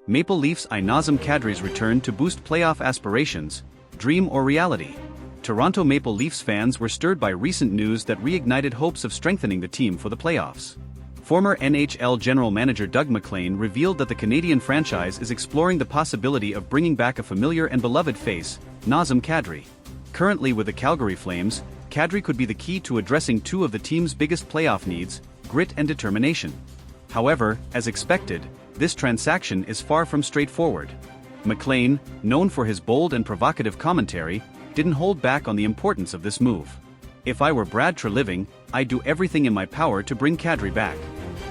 Maple Leafs' Nazem Kadri's return to boost playoff aspirations, dream or reality? Toronto Maple Leafs fans were stirred by recent news that reignited hopes of strengthening the team for the playoffs. Former NHL general manager Doug MacLean revealed that the Canadian franchise is exploring the possibility of bringing back a familiar and beloved face, Nazem Kadri. Currently with the Calgary Flames, Kadri could be the key to addressing two of the team's biggest playoff needs, grit and determination. However, as expected, this transaction is far from straightforward. MacLean, known for his bold and provocative commentary, didn't hold back on the importance of this move. "If I were Brad Treliving, I'd do everything in my power to bring Kadri back.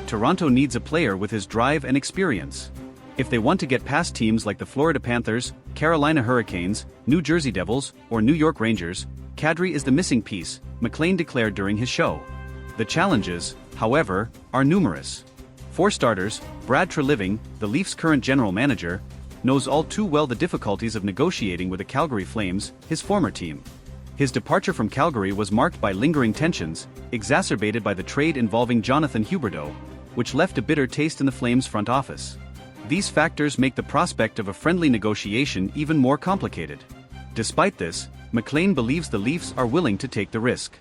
Toronto needs a player with his drive and experience. If they want to get past teams like the Florida Panthers, Carolina Hurricanes, New Jersey Devils, or New York Rangers, Kadri is the missing piece," MacLean declared during his show. The challenges, however, are numerous. For starters, Brad Treliving, the Leafs' current general manager, knows all too well the difficulties of negotiating with the Calgary Flames, his former team. His departure from Calgary was marked by lingering tensions, exacerbated by the trade involving Jonathan Huberdeau, which left a bitter taste in the Flames' front office. These factors make the prospect of a friendly negotiation even more complicated. Despite this, MacLean believes the Leafs are willing to take the risk.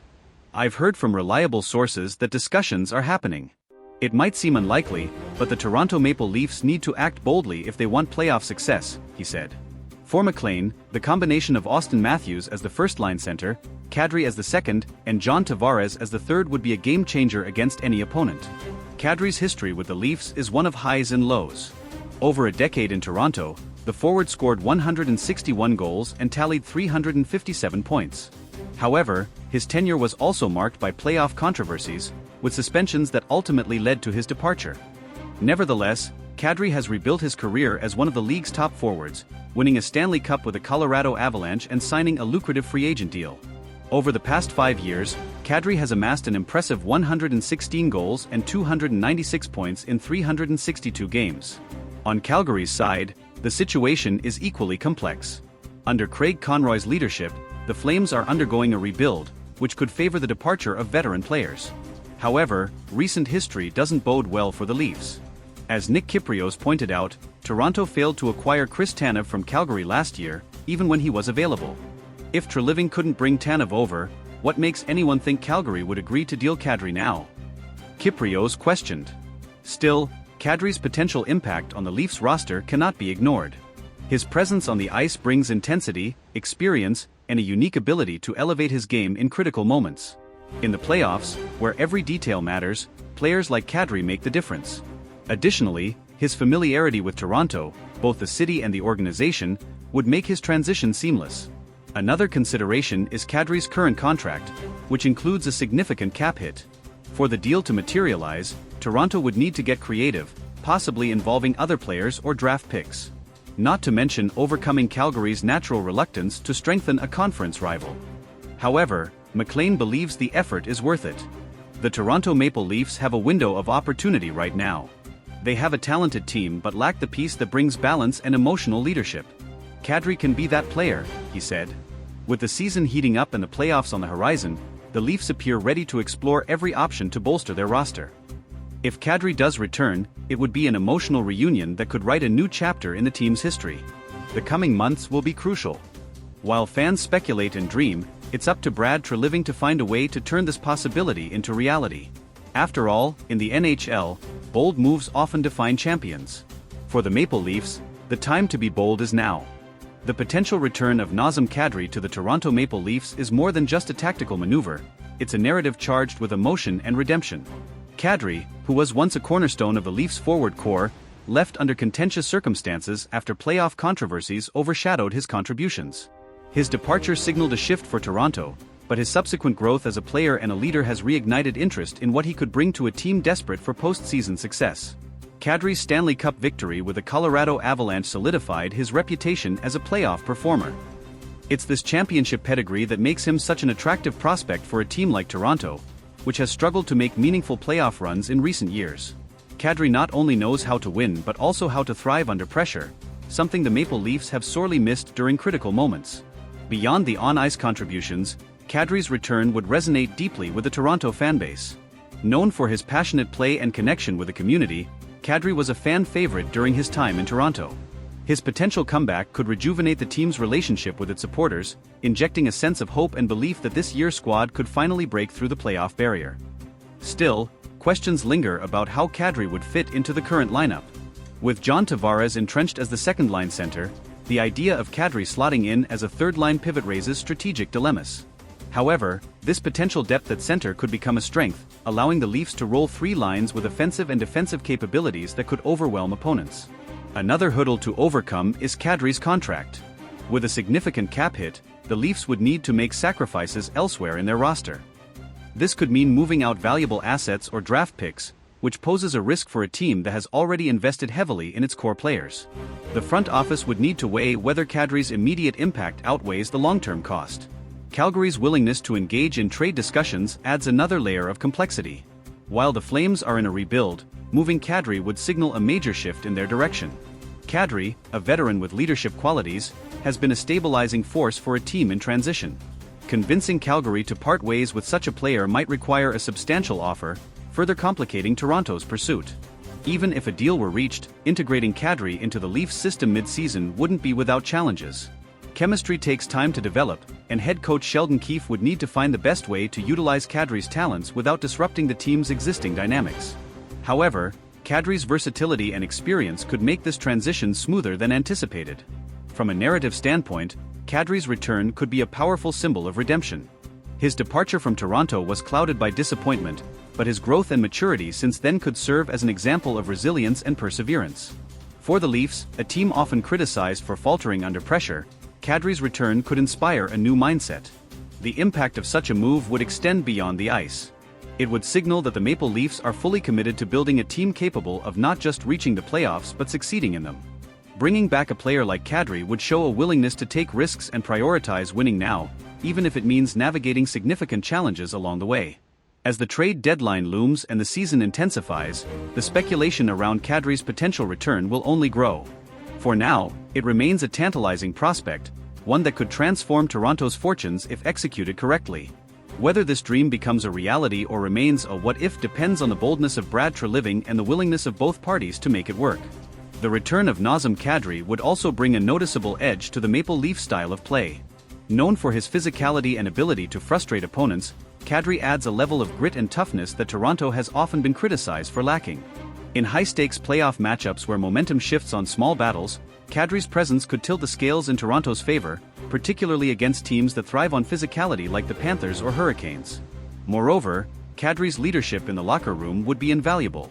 "I've heard from reliable sources that discussions are happening. It might seem unlikely, but the Toronto Maple Leafs need to act boldly if they want playoff success," he said. For MacLean, the combination of Auston Matthews as the first-line center, Kadri as the second, and John Tavares as the third would be a game-changer against any opponent. Kadri's history with the Leafs is one of highs and lows. Over a decade in Toronto, the forward scored 161 goals and tallied 357 points. However, his tenure was also marked by playoff controversies, with suspensions that ultimately led to his departure. Nevertheless, Kadri has rebuilt his career as one of the league's top forwards, winning a Stanley Cup with the Colorado Avalanche and signing a lucrative free agent deal. Over the past 5 years, Kadri has amassed an impressive 116 goals and 296 points in 362 games. On Calgary's side, the situation is equally complex. Under Craig Conroy's leadership, the Flames are undergoing a rebuild, which could favor the departure of veteran players. However, recent history doesn't bode well for the Leafs. As Nick Kypreos pointed out, Toronto failed to acquire Chris Tanev from Calgary last year, even when he was available. If Treliving couldn't bring Tanev over, what makes anyone think Calgary would agree to deal Kadri now? Kypreos questioned. Still, Kadri's potential impact on the Leafs roster cannot be ignored. His presence on the ice brings intensity, experience, and a unique ability to elevate his game in critical moments. In the playoffs, where every detail matters, players like Kadri make the difference. Additionally, his familiarity with Toronto, both the city and the organization, would make his transition seamless. Another consideration is Kadri's current contract, which includes a significant cap hit. For the deal to materialize, Toronto would need to get creative, possibly involving other players or draft picks. Not to mention overcoming Calgary's natural reluctance to strengthen a conference rival. However, MacLean believes the effort is worth it. The Toronto Maple Leafs have a window of opportunity right now. They have a talented team but lack the piece that brings balance and emotional leadership. Kadri can be that player, he said. With the season heating up and the playoffs on the horizon, the Leafs appear ready to explore every option to bolster their roster. If Kadri does return, it would be an emotional reunion that could write a new chapter in the team's history. The coming months will be crucial. While fans speculate and dream, it's up to Brad Treliving to find a way to turn this possibility into reality. After all, in the NHL, bold moves often define champions. For the Maple Leafs, the time to be bold is now. The potential return of Nazem Kadri to the Toronto Maple Leafs is more than just a tactical maneuver, it's a narrative charged with emotion and redemption. Kadri, who was once a cornerstone of the Leafs' forward core, left under contentious circumstances after playoff controversies overshadowed his contributions. His departure signaled a shift for Toronto, but his subsequent growth as a player and a leader has reignited interest in what he could bring to a team desperate for postseason success. Kadri's Stanley Cup victory with the Colorado Avalanche solidified his reputation as a playoff performer. It's this championship pedigree that makes him such an attractive prospect for a team like Toronto, which has struggled to make meaningful playoff runs in recent years. Kadri not only knows how to win but also how to thrive under pressure, something the Maple Leafs have sorely missed during critical moments. Beyond the on-ice contributions, Kadri's return would resonate deeply with the Toronto fanbase. Known for his passionate play and connection with the community, Kadri was a fan favorite during his time in Toronto. His potential comeback could rejuvenate the team's relationship with its supporters, injecting a sense of hope and belief that this year's squad could finally break through the playoff barrier. Still, questions linger about how Kadri would fit into the current lineup. With John Tavares entrenched as the second-line center, the idea of Kadri slotting in as a third-line pivot raises strategic dilemmas. However, this potential depth at center could become a strength, allowing the Leafs to roll three lines with offensive and defensive capabilities that could overwhelm opponents. Another hurdle to overcome is Kadri's contract. With a significant cap hit, the Leafs would need to make sacrifices elsewhere in their roster. This could mean moving out valuable assets or draft picks, which poses a risk for a team that has already invested heavily in its core players. The front office would need to weigh whether Kadri's immediate impact outweighs the long-term cost. Calgary's willingness to engage in trade discussions adds another layer of complexity. While the Flames are in a rebuild, moving Kadri would signal a major shift in their direction. Kadri, a veteran with leadership qualities, has been a stabilizing force for a team in transition. Convincing Calgary to part ways with such a player might require a substantial offer, further complicating Toronto's pursuit. Even if a deal were reached, integrating Kadri into the Leafs system mid-season wouldn't be without challenges. Chemistry takes time to develop, and head coach Sheldon Keefe would need to find the best way to utilize Kadri's talents without disrupting the team's existing dynamics. However, Kadri's versatility and experience could make this transition smoother than anticipated. From a narrative standpoint, Kadri's return could be a powerful symbol of redemption. His departure from Toronto was clouded by disappointment, but his growth and maturity since then could serve as an example of resilience and perseverance. For the Leafs, a team often criticized for faltering under pressure, Kadri's return could inspire a new mindset. The impact of such a move would extend beyond the ice. It would signal that the Maple Leafs are fully committed to building a team capable of not just reaching the playoffs but succeeding in them. Bringing back a player like Kadri would show a willingness to take risks and prioritize winning now, even if it means navigating significant challenges along the way. As the trade deadline looms and the season intensifies, the speculation around Kadri's potential return will only grow. For now, it remains a tantalizing prospect, one that could transform Toronto's fortunes if executed correctly. Whether this dream becomes a reality or remains a what-if depends on the boldness of Brad Treliving and the willingness of both parties to make it work. The return of Nazem Kadri would also bring a noticeable edge to the Maple Leaf style of play. Known for his physicality and ability to frustrate opponents, Kadri adds a level of grit and toughness that Toronto has often been criticized for lacking. In high-stakes playoff matchups where momentum shifts on small battles, Kadri's presence could tilt the scales in Toronto's favor, particularly against teams that thrive on physicality like the Panthers or Hurricanes. Moreover, Kadri's leadership in the locker room would be invaluable.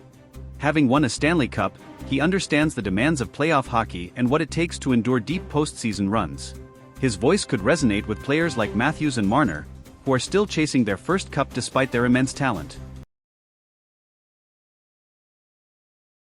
Having won a Stanley Cup, he understands the demands of playoff hockey and what it takes to endure deep postseason runs. His voice could resonate with players like Matthews and Marner, who are still chasing their first cup despite their immense talent.